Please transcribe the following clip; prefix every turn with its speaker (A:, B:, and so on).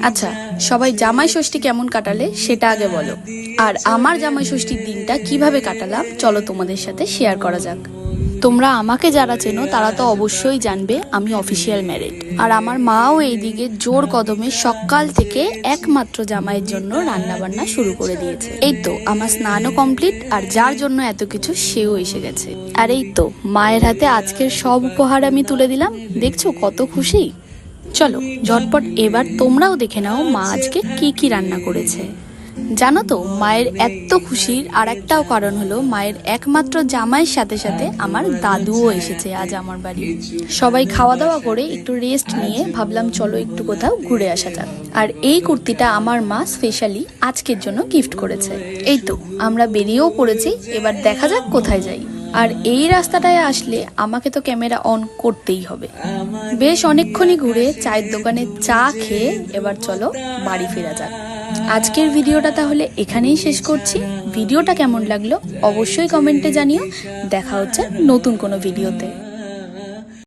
A: আচ্ছা, সবাই জামাই ষষ্ঠী কেমন কাটালে সেটা আগে বলো, আর আমার জামাই ষষ্ঠীর দিনটা কিভাবে কাটালাম চলো তোমাদের সাথে শেয়ার করা যাক। তোমরা আমাকে যারা চেনো তারা তো অবশ্যই জানবে আমি অফিসিয়াল ম্যারিড, আর আমার মাও এইদিকে জোর কদমে সকাল থেকে একমাত্র জামাইয়ের জন্য রান্না বান্না শুরু করে দিয়েছে। এই তো আমার স্নানও কমপ্লিট, আর যার জন্য এত কিছু সেও এসে গেছে। আর এই তো মায়ের হাতে আজকের সব উপহার আমি তুলে দিলাম, দেখছো কত খুশি। চলো ঝটপট এবার তোমরাও দেখে নাও মা আজকে কি কি রান্না করেছে। জানো তো মায়ের এত খুশির আর একটাও কারণ হলো মায়ের একমাত্র জামাইয়ের সাথে সাথে আমার দাদুও এসেছে আজ আমার বাড়ি। সবাই খাওয়া দাওয়া করে একটু রেস্ট নিয়ে ভাবলাম চলো একটু কোথাও ঘুরে আসা যাক। আর এই কুর্তিটা আমার মা স্পেশালি আজকের জন্য গিফট করেছে। এই তো আমরা বেরিয়েও পড়েছি, এবার দেখা যাক কোথায় যাই। আর এই রাস্তাটায় আসলে আমাকে তো ক্যামেরা অন করতেই হবে। বেশ অনেকক্ষণই ঘুরে চায়ের দোকানে চা খেয়ে এবার চলো বাড়ি ফেরা যাক। আজকের ভিডিওটা তাহলে এখানেই শেষ করছি। ভিডিওটা কেমন লাগলো অবশ্যই কমেন্টে জানিও। দেখা হচ্ছে নতুন কোনো ভিডিওতে।